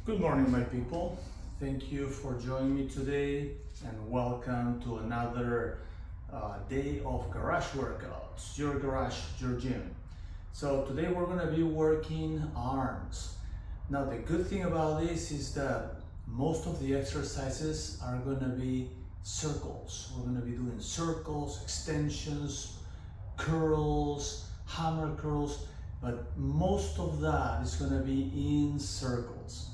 Good morning, my people. Thank you for joining me today and welcome to another day of garage workouts. Your garage, your gym. So today we're going to be working arms. Now the good thing about this is that most of the exercises are going to be circles. We're going to be doing circles, extensions, curls, hammer curls, but most of that is going to be in circles.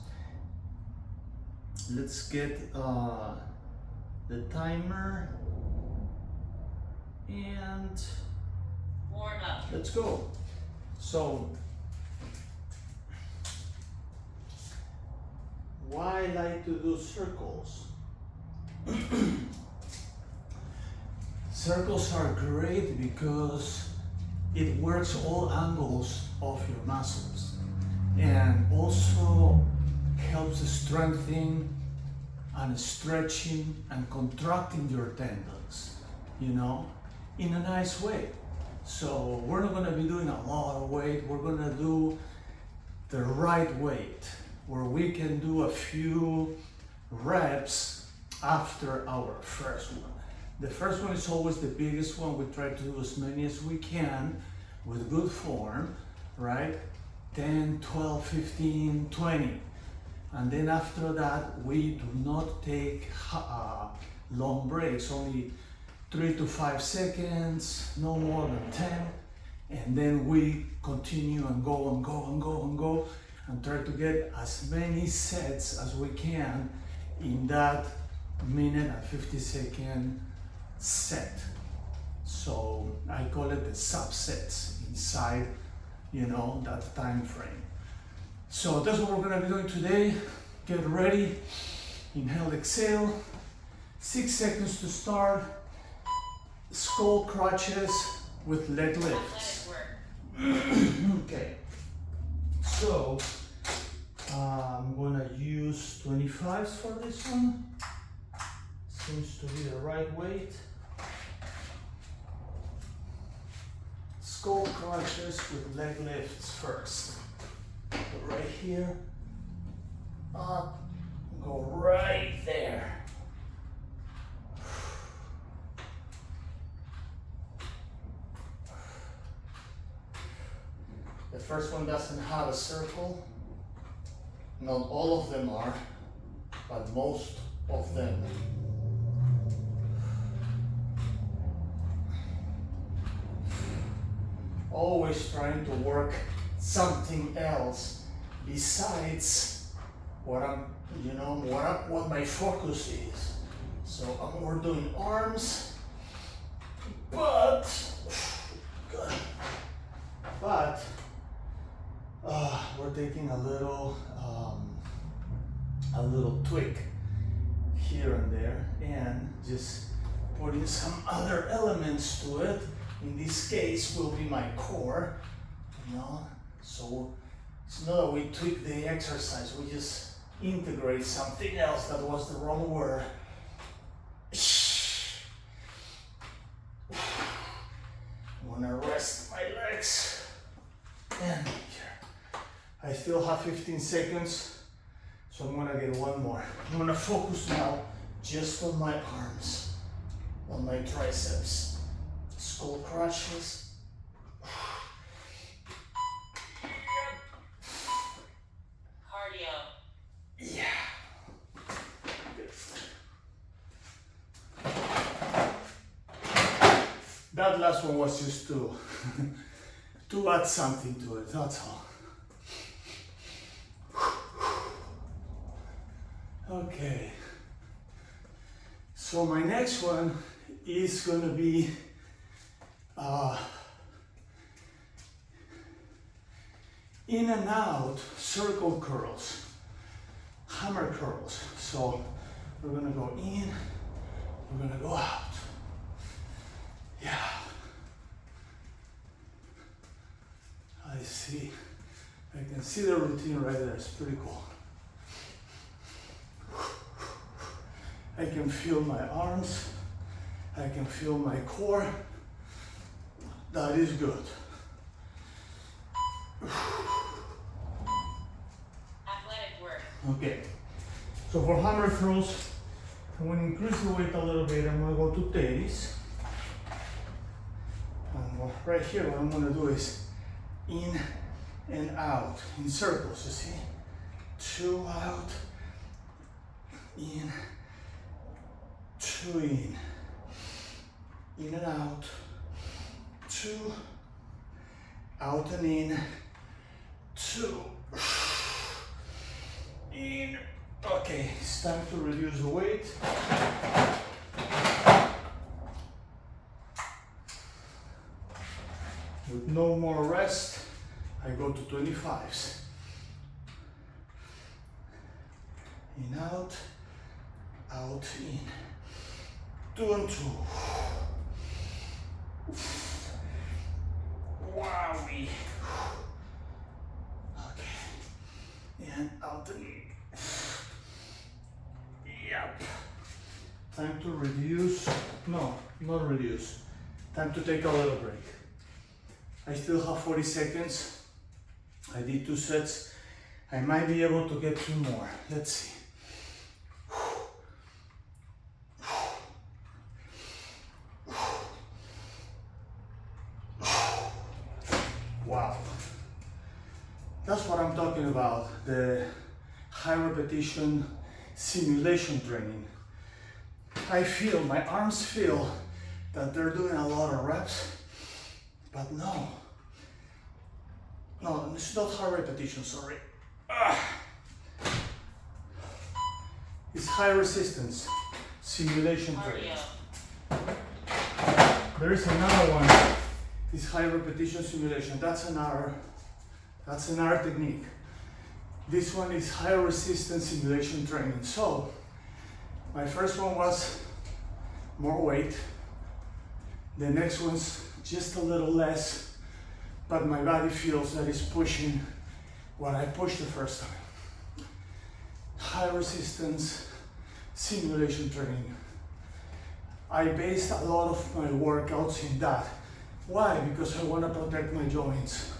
Let's get the timer and warm up. Let's go. So, why I like to do circles? Circles are great because it works all angles of your muscles and also helps strengthening and stretching and contracting your tendons, you know, in a nice way. So we're not going to be doing a lot of weight, we're going to do the right weight where we can do a few reps after our first one. The first one is always the biggest one. We try to do as many as we can with good form, right? 10, 12, 15, 20. And then after that, we do not take long breaks, only 3 to 5 seconds, no more than 10. And then we continue and go and go and go and go and try to get as many sets as we can in that minute and 50-second set. So I call it the subsets inside, you know, that time frame. So that's what we're going to be doing today. Get ready. Inhale, exhale. 6 seconds to start. Skull crunches with leg lifts. Okay. So I'm going to use 25s for this one. Seems to be the right weight. Skull crunches with leg lifts first. Go right here, up, go right there. The first one doesn't have a circle. Not all of them are, but most of them. Always trying to work something else besides what I'm, you know, what my focus is. So we're doing arms, but we're taking a little tweak here and there, and just putting some other elements to it. In this case, will be my core, you know. So it's not that we tweak the exercise, we just integrate something else. That was the wrong word. I'm gonna rest my legs. And here. I still have 15 seconds, so I'm gonna get one more. I'm gonna focus now just on my arms, on my triceps. Skull crunches. Cardio. Yeah. That last one was just to add something to it, that's all. Okay. So my next one is going to be in and out circle curls, hammer curls. So we're gonna go in, we're gonna go out. Yeah. I see. I can see the routine right there. It's pretty cool. I can feel my arms. I can feel my core. That is good. Athletic work. Okay, so for hammer curls, I'm going to increase the weight a little bit. I'm going to go to 30s. And right here, what I'm going to do is in and out in circles, you see? 2 out, in, 2 in and out, 2, out and in, 2, in. Okay, it's time to reduce the weight. With no more rest, I go to 25s. In, out, in. 2 and 2. Wowie. Okay. And out and in. Yep. Time to reduce. No, not reduce. Time to take a little break. I still have 40 seconds. I did 2 sets. I might be able to get 2 more. Let's see. Wow. That's what I'm talking about, the high repetition simulation training. I feel, my arms feel that they're doing a lot of reps, but no, it's not high repetition, sorry. It's high resistance simulation training. There is another one, it's high repetition simulation. That's another technique. This one is high resistance simulation training. So my first one was more weight. The next one's just a little less, but my body feels that it's pushing what I pushed the first time. High resistance simulation training. I based a lot of my workouts in that. Why? Because I want to protect my joints.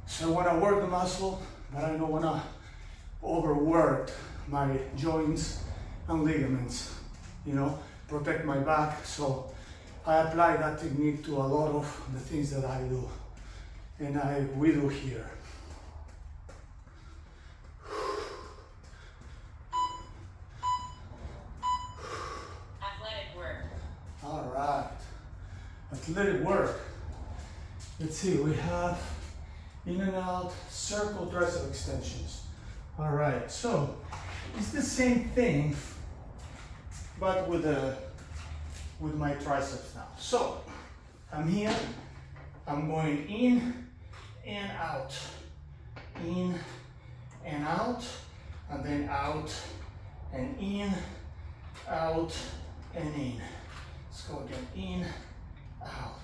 So I want to work the muscle, but I don't want to overwork my joints and ligaments, you know, protect my back. So I apply that technique to a lot of the things that I do, and we do here. Athletic work. All right, athletic work. Let's see, we have in and out circle tricep extensions. All right, so it's the same thing, but with my triceps now. So I'm here, I'm going in and out, in and out, and then out and in, out and in. Let's go again, in, out,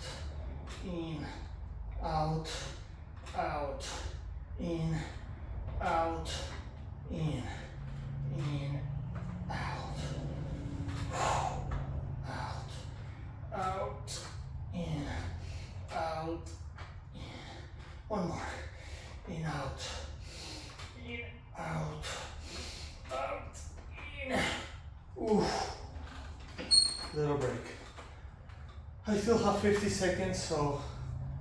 in, out, out, in, out, in, out, out, out, in, out, in. One more, in, out, out, in. Oof. Little break. I still have 50 seconds, so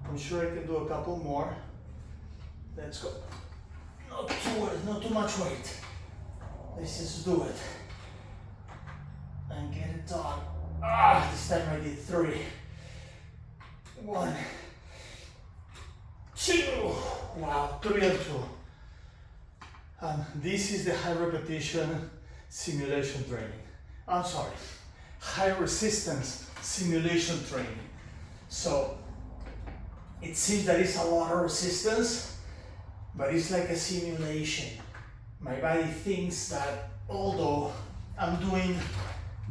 I'm sure I can do a couple more. Let's go. Not too much weight. Let's just do it and get it done. This time I did 3. 1, 2. Wow, 3 and 2. And this is the high repetition simulation training. I'm sorry, high resistance simulation training. So it seems that it's a lot of resistance, but it's like a simulation. My body thinks that although I'm doing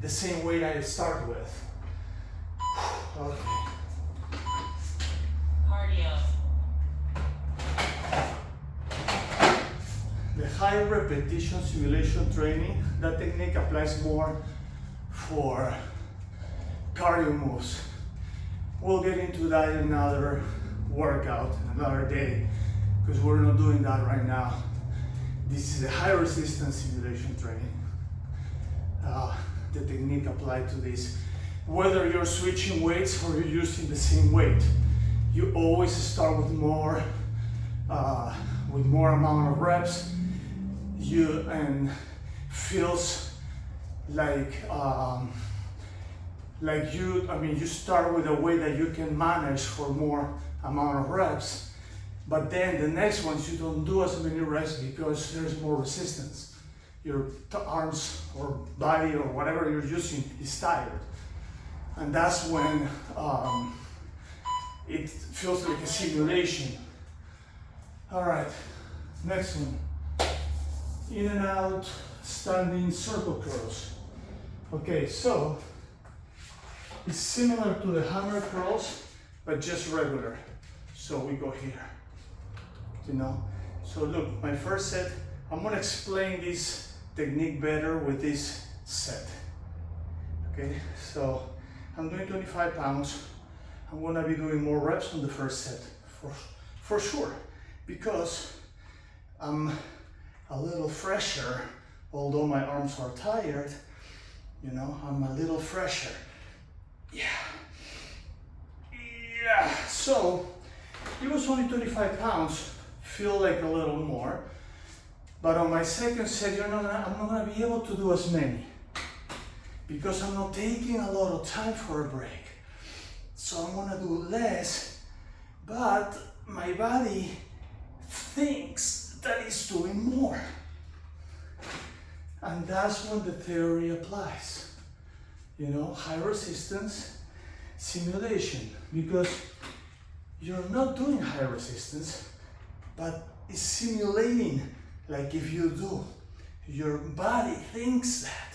the same weight I start with. Okay. Cardio. The high repetition simulation training, that technique applies more for cardio moves. We'll get into that in another workout, another day, because we're not doing that right now. This is a high resistance simulation training. The technique applied to this, whether you're switching weights or you're using the same weight, you always start with more amount of reps. And feels like you start with a weight that you can manage for more amount of reps, but then the next ones you don't do as many reps because there's more resistance. Your arms or body or whatever you're using is tired, and that's when it feels like a simulation. All right, next one. In and out standing circle curls. Okay, so it's similar to the hammer curls, but just regular. So we go here, you know. So look, my first set, I'm gonna explain this technique better with this set. Okay, so I'm doing 25 pounds. I'm gonna be doing more reps on the first set, for sure, because I'm a little fresher, although my arms are tired, you know, I'm a little fresher. Yeah. So it was only 25 pounds, feel like a little more, but on my second set, I'm not gonna be able to do as many because I'm not taking a lot of time for a break. So I'm gonna do less, but my body thinks that is doing more. And that's when the theory applies. You know, high resistance simulation, because you're not doing high resistance, but it's simulating like if you do. Your body thinks that.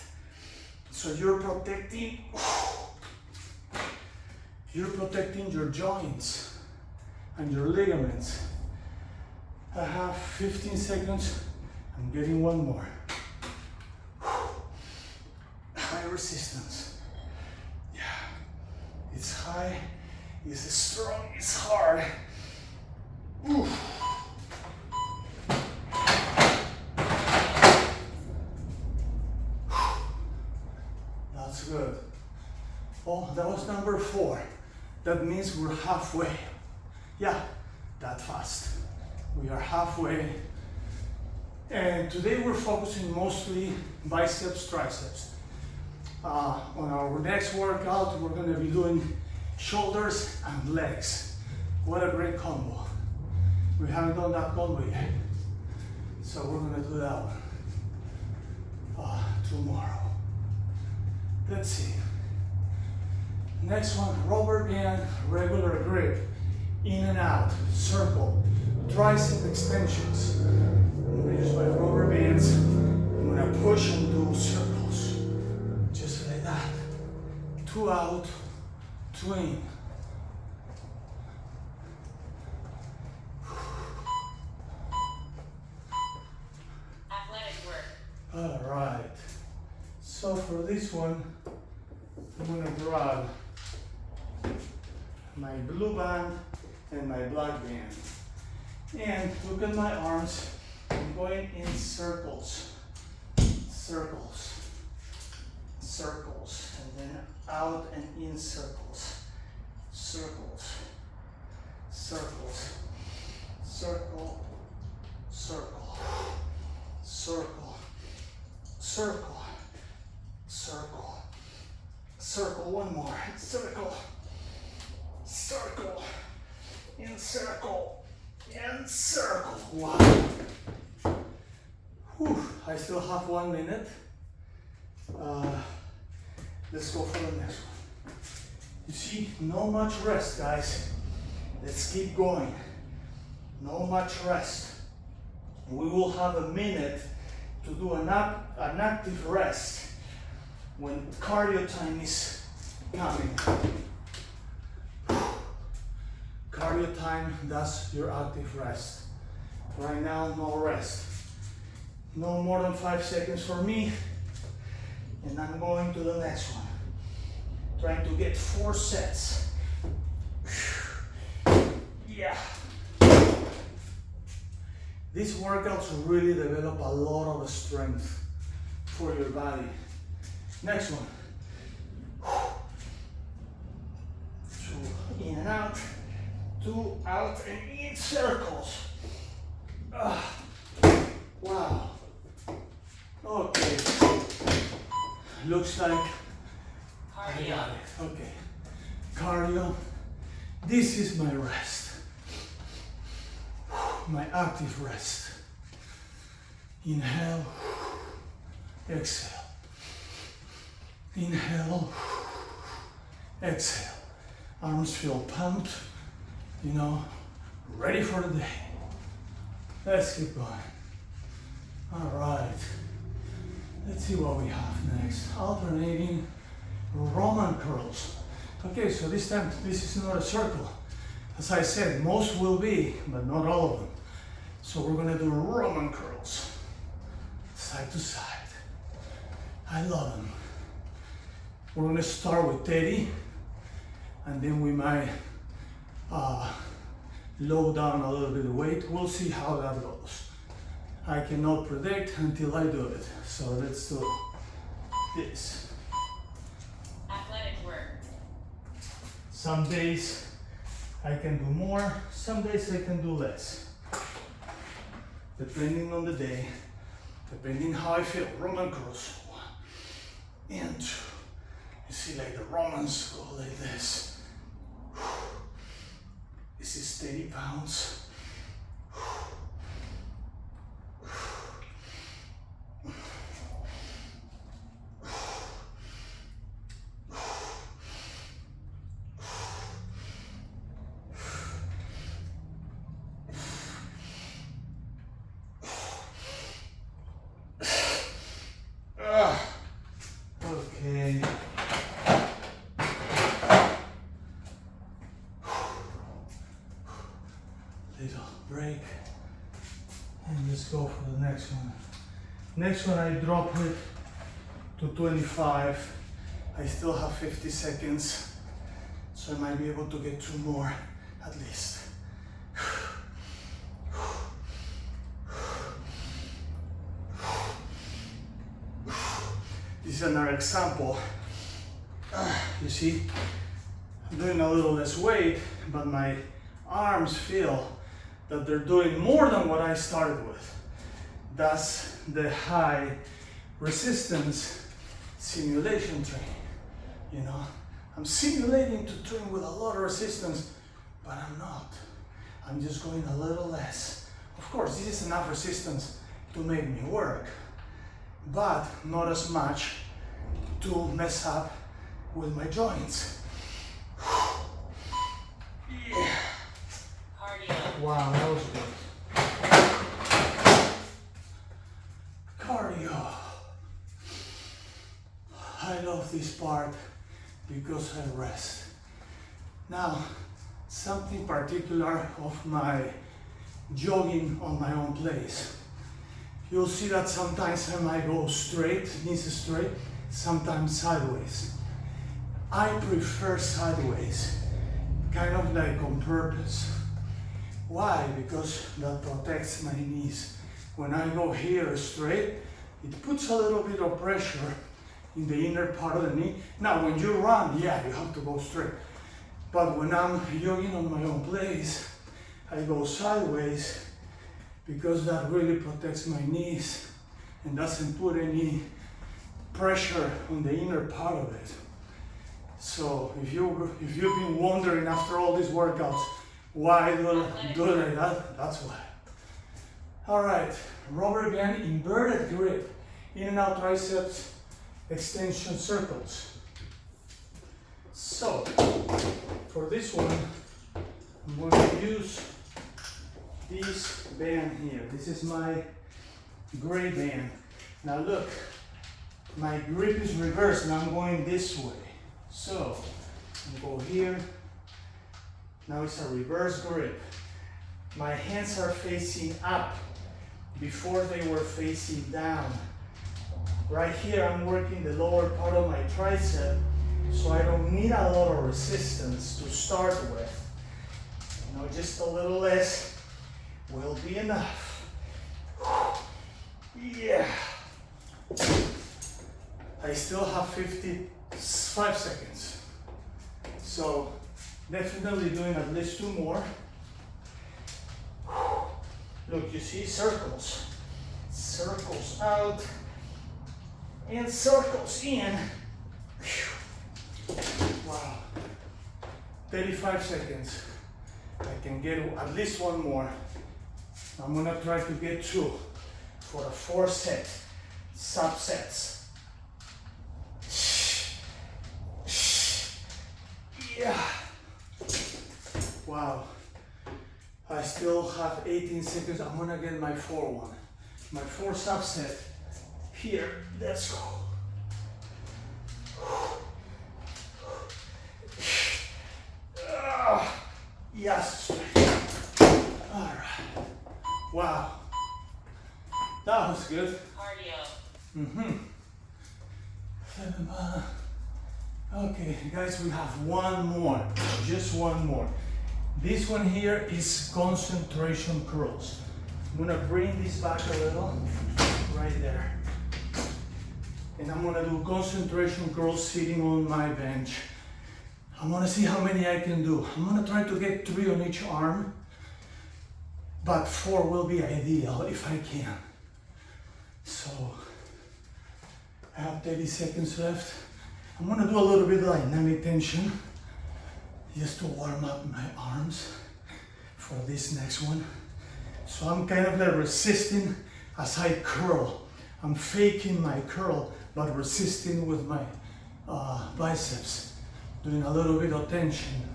So you're protecting your joints and your ligaments. I have 15 seconds, I'm getting one more. High resistance. Yeah, it's high, it's strong, it's hard. Ooh. That's good. Oh, that was number 4. That means we're halfway. Yeah, that fast. We are halfway, and today we're focusing mostly biceps, triceps. On our next workout, we're going to be doing shoulders and legs. What a great combo. We haven't done that combo yet, so we're going to do that one tomorrow. Let's see. Next one, rubber band, regular grip, in and out, circle. Tricep extensions. I'm going to use my rubber bands. I'm going to push and do circles. Just like that. 2 out, 2 in. Athletic work. All right. So for this one, I'm going to grab my blue band and my black band. And look at my arms, I'm going in circles, circles, circles, and then out and in circles, circles, circles, circle, circle, circle, circle, circle, circle, one more, circle, circle, in circle. And circle. Wow. Whew. I still have 1 minute. Let's go for the next one. You see, no much rest, guys. Let's keep going. No much rest. We will have a minute to do an active rest when cardio time is coming. Cardio time, that's your active rest. Right now, no rest. No more than 5 seconds for me. And I'm going to the next one. Trying to get 4 sets. Yeah. These workouts really develop a lot of strength for your body. Next one. 2 in and out, 2 out and in circles. Wow. Okay. Looks like I got it. Okay. Cardio. This is my rest. My active rest. Inhale. Exhale. Inhale. Exhale. Arms feel pumped, you know, ready for the day. Let's keep going. All right. Let's see what we have next. Alternating Roman curls. Okay, so this time, this is not a circle. As I said, most will be, but not all of them. So we're gonna do Roman curls. Side to side. I love them. We're gonna start with 30, and then we might low down a little bit of weight. We'll see how that goes. I cannot predict until I do it. So let's do this. Athletic work. Some days I can do more, some days I can do less. Depending on the day, depending how I feel. Roman curls. 1 and 2. You see, like the Romans go like this. This is 30 pounds. Okay. Little break. And let's go for the next one. Next one I drop it to 25. I still have 50 seconds. So I might be able to get 2 more at least. This is another example. You see, I'm doing a little less weight, but my arms feel that they're doing more than what I started with. That's the high resistance simulation training. You know, I'm simulating to train with a lot of resistance, but I'm not. I'm just going a little less. Of course, this is enough resistance to make me work, but not as much to mess up with my joints. Yeah. Cardio. Wow, that was good. Cardio. I love this part because I rest. Now, something particular of my jogging on my own place. You'll see that sometimes I might go straight, knees straight, sometimes sideways. I prefer sideways, kind of like on purpose. Why? Because that protects my knees. When I go here straight, it puts a little bit of pressure in the inner part of the knee. Now, when you run, yeah, you have to go straight. But when I'm jogging on my own place, I go sideways because that really protects my knees and doesn't put any pressure on the inner part of it. So if you've been wondering after all these workouts, why do I do like that? That's why. All right, rubber band inverted grip, in and out triceps, extension circles. So for this one, I'm going to use this band here. This is my gray band. Now look, my grip is reversed and I'm going this way. So I'll go here. Now it's a reverse grip. My hands are facing up. Before they were facing down. Right here I'm working the lower part of my tricep, so I don't need a lot of resistance to start with. You know, just a little less will be enough. Yeah. I still have 55 seconds. So definitely doing at least 2 more. Look, you see circles. Circles out and circles in. Wow. 35 seconds. I can get at least 1 more. I'm gonna try to get 2 for a 4 set subsets. Yeah. Wow. I still have 18 seconds. I'm gonna get my 4 one. My 4 subset here. Let's go. Yes. All right. Wow. That was good. Cardio. Okay, guys, we have 1 more. Just 1 more. This one here is concentration curls. I'm gonna bring this back a little, right there. And I'm gonna do concentration curls sitting on my bench. I wanna see how many I can do. I'm gonna try to get 3 on each arm, but 4 will be ideal if I can. So, I have 30 seconds left. I'm gonna do a little bit of dynamic tension, just to warm up my arms for this next one. So I'm kind of like resisting as I curl. I'm faking my curl, but resisting with my biceps. Doing a little bit of tension,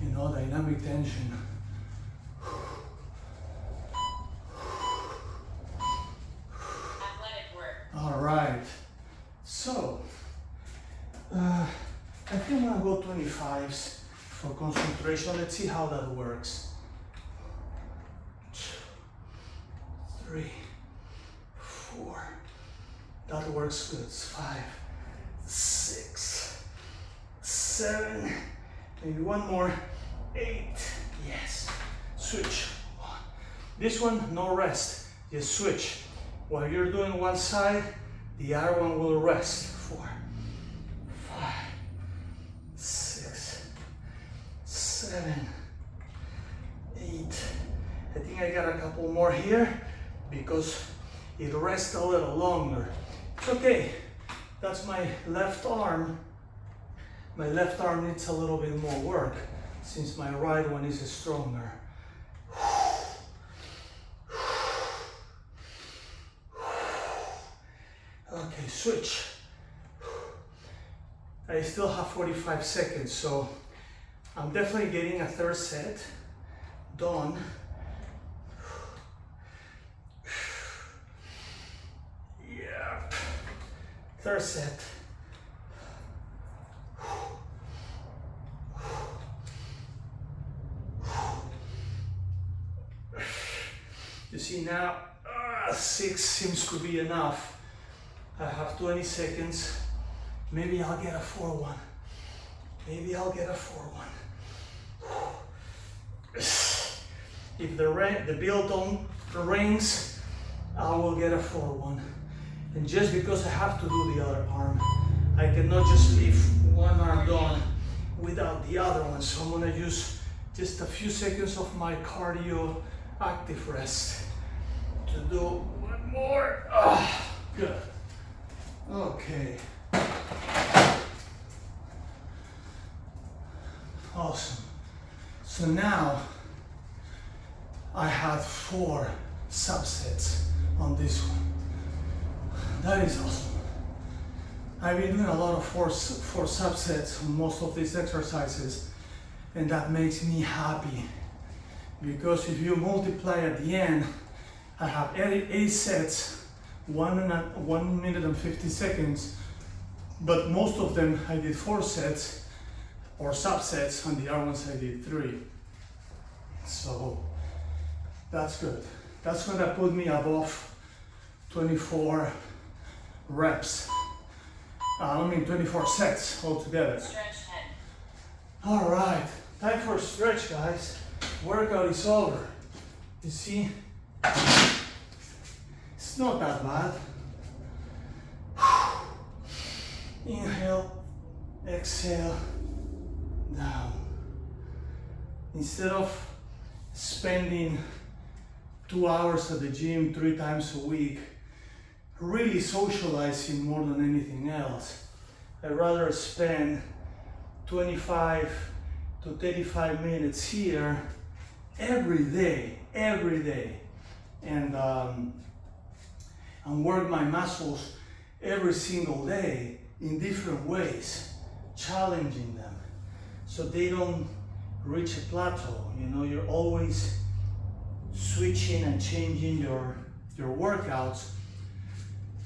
you know, dynamic tension. Athletic work. All right, so I think I'm gonna go 25s for concentration. Let's see how that works. 2, 3, 4. That works good. 5, 6, 7, maybe 1 more. 8. Yes. Switch. This one, no rest. Just switch. While you're doing one side, the other one will rest. 4, 5, 6, 7, 8. I think I got a couple more here because it rests a little longer. It's okay. That's my left arm. My left arm needs a little bit more work since my right one is stronger. Okay, switch. I still have 45 seconds, so I'm definitely getting a 3rd set done. Yeah. 3rd set. You see now, 6 seems to be enough. I have 20 seconds. Maybe I'll get a 4-1. Maybe I'll get a 4-1. If the bell don't rings, I will get a 4-1. And just because I have to do the other arm, I cannot just leave one arm done without the other one. So I'm gonna use just a few seconds of my cardio active rest to do 1 more. Good. Okay. Awesome. So now I have 4 subsets on this one. That is awesome. I've been doing a lot of 4 subsets on most of these exercises, and that makes me happy because if you multiply at the end, I have 8 sets, 1 minute and 50 seconds, but most of them I did 4 sets or subsets, and the other ones I did 3. So that's good. That's gonna put me above 24 reps. 24 sets altogether. Stretch 10. All right, time for a stretch, guys. Workout is over. You see? It's not that bad. Inhale, exhale, down. Instead of spending 2 hours at the gym 3 times a week, really socializing more than anything else, I'd rather spend 25 to 35 minutes here every day, and work my muscles every single day in different ways, challenging them, so they don't reach a plateau. You know, you're always switching and changing your workouts,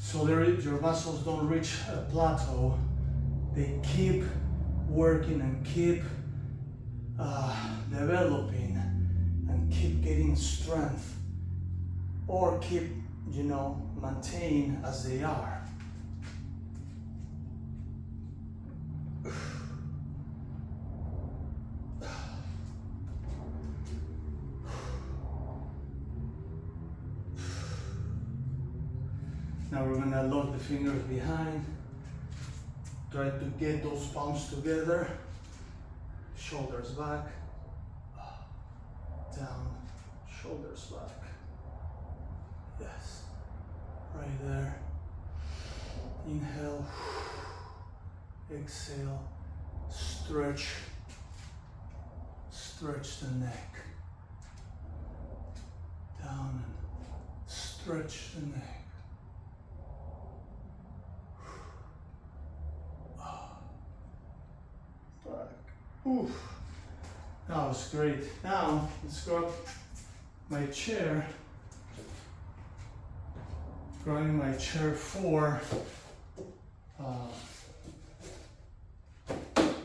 so your muscles don't reach a plateau. They keep working and keep developing and keep getting strength, or keep, you know, maintain as they are. Now we're gonna lock the fingers behind. Try to get those palms together. Shoulders back. Down. Shoulders back. Yes. Right there. Inhale. Exhale. Stretch. Stretch the neck. Down and stretch the neck. Oof. That was great. Now let's grab my chair. Grabbing my chair for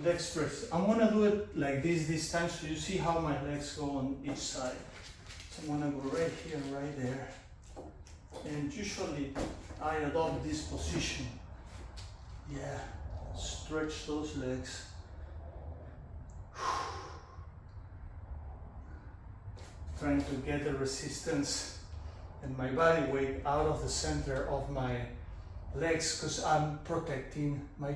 leg stretch. I'm gonna do it like this time, so you see how my legs go on each side. So I'm gonna go right here and right there. And usually I adopt this position. Yeah, stretch those legs. Trying to get the resistance and my body weight out of the center of my legs, because I'm protecting my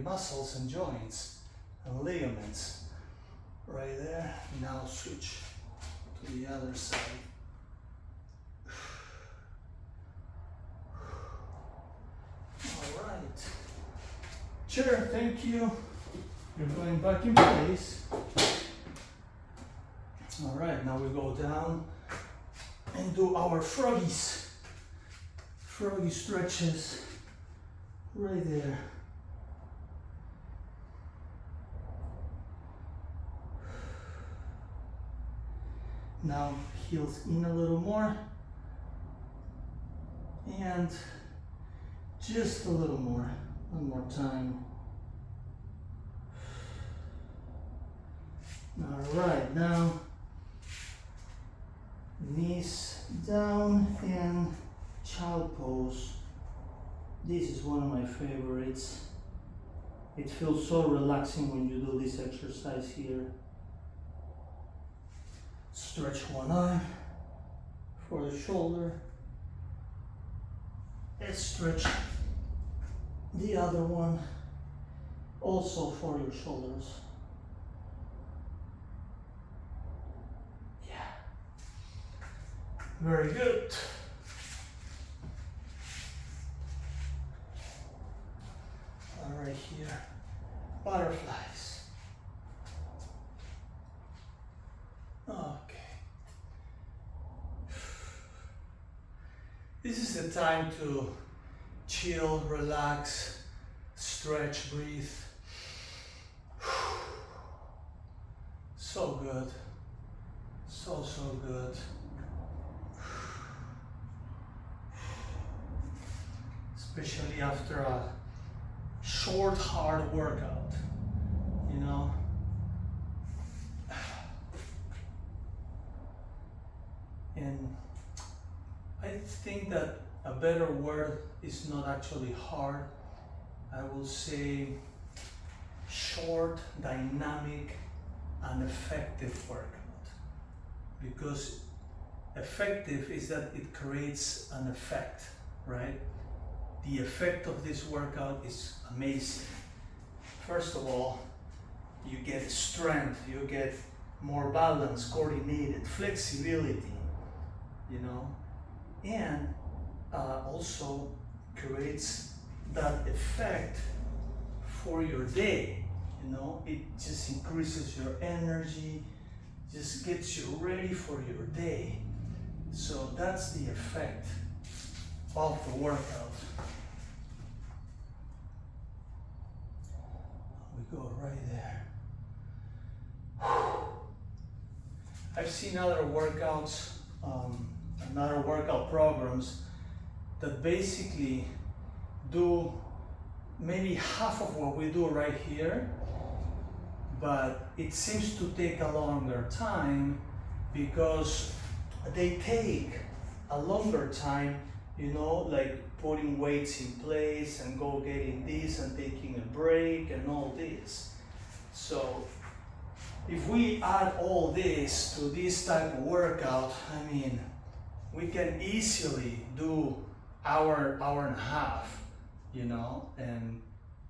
muscles and joints and ligaments. Right there. Now switch to the other side. All right. Chair, thank you. You're going back in place. All right, now we go down and do our froggies. Froggy stretches right there. Now heels in a little more and just a little more. One more time. All right, now knees down and child pose. This is one of my favorites. It feels so relaxing when you do this exercise here. Stretch one arm for the shoulder. And stretch the other one also for your shoulders. Very good. All right, here, butterflies. Okay. This is the time to chill, relax, stretch, breathe. So good. So good. Especially after a short, hard workout, you know. And I think that a better word is not actually hard. I will say short, dynamic, and effective workout. Because effective is that it creates an effect, right? The effect of this workout is amazing. First of all, you get strength, you get more balance, coordinated, flexibility, you know, and also creates that effect for your day, you know. It just increases your energy, just gets you ready for your day. So that's the effect of the workout. We go right there. I've seen other workouts, another workout programs that basically do maybe half of what we do right here, but it seems to take a longer time because they take a longer time, you know, like putting weights in place and go getting this and taking a break and all this. So if we add all this to this type of workout, I mean, we can easily do hour and a half, you know, and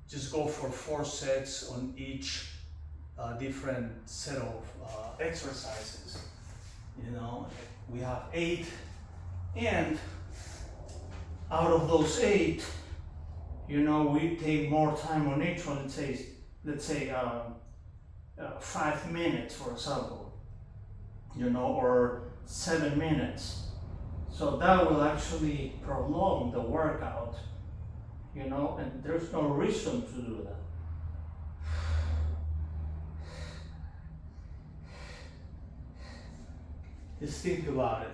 just go for 4 sets on each different set of exercises. You know, we have 8, and out of those 8, you know, we take more time on each one. Let's say 5 minutes, for example, you know, or 7 minutes. So that will actually prolong the workout, you know, and there's no reason to do that. Just think about it.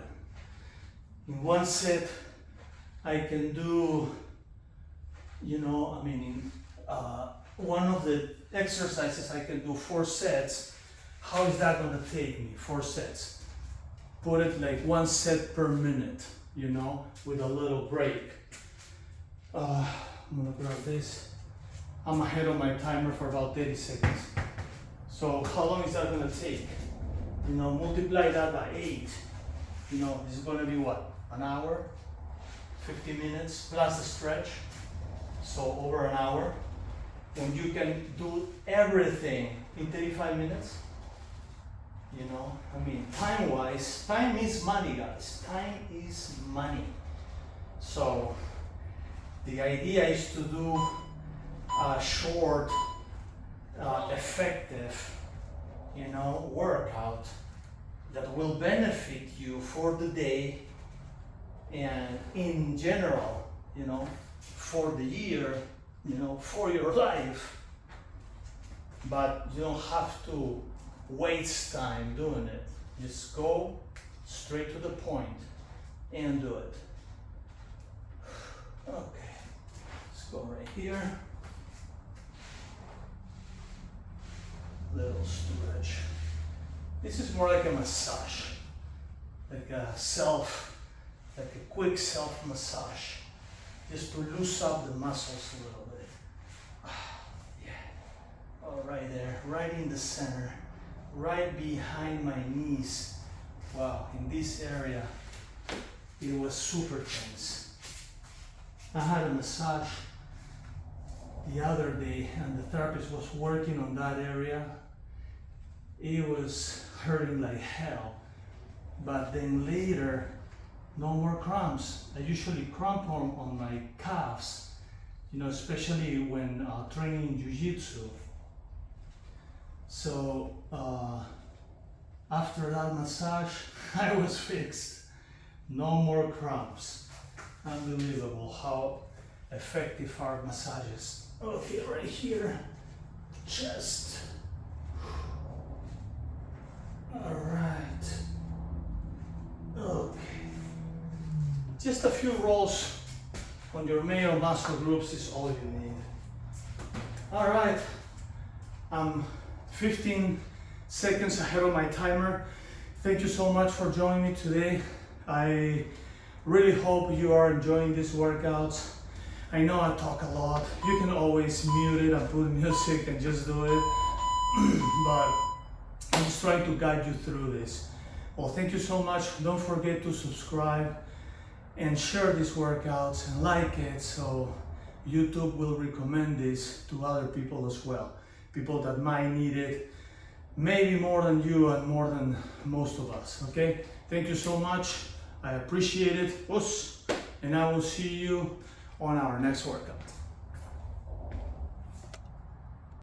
In one set, I can do, you know, I mean, in one of the exercises, I can do 4 sets. How is that going to take me? 4 sets. Put it like 1 set per minute, you know, with a little break. I'm gonna grab this. I'm ahead of my timer for about 30 seconds. So how long is that gonna take? You know, multiply that by 8. You know, this is gonna be what? An hour? 50 minutes plus the stretch. So over an hour. When you can do everything in 35 minutes. You know, I mean, time-wise, time is money, guys. Time is money. So the idea is to do a short, effective, you know, workout that will benefit you for the day and in general, you know, for the year, you know, for your life. But you don't have to waste time doing it. Just go straight to the point and do it. Okay, let's go right here. Little stretch. This is more like a massage, like a quick self massage, just to loosen up the muscles a little bit. Yeah. Oh, right there, right in the center. Right behind my knees. Wow, in this area, it was super tense. I had a massage the other day and the therapist was working on that area. It was hurting like hell. But then later, no more cramps. I usually cramp on my calves, you know, especially when training jiu-jitsu. So after that massage, I was fixed. No more cramps. Unbelievable how effective are massages. Okay, right here, chest. All right. Okay. Just a few rolls on your major muscle groups is all you need. All right. 15 seconds ahead of my timer. Thank you so much for joining me today. I really hope you are enjoying these workouts. I know I talk a lot. You can always mute it and put music and just do it. But I'm just trying to guide you through this. Well, thank you so much. Don't forget to subscribe and share these workouts and like it so YouTube will recommend this to other people as well. People that might need it, maybe more than you and more than most of us, okay? Thank you so much. I appreciate it. And I will see you on our next workout.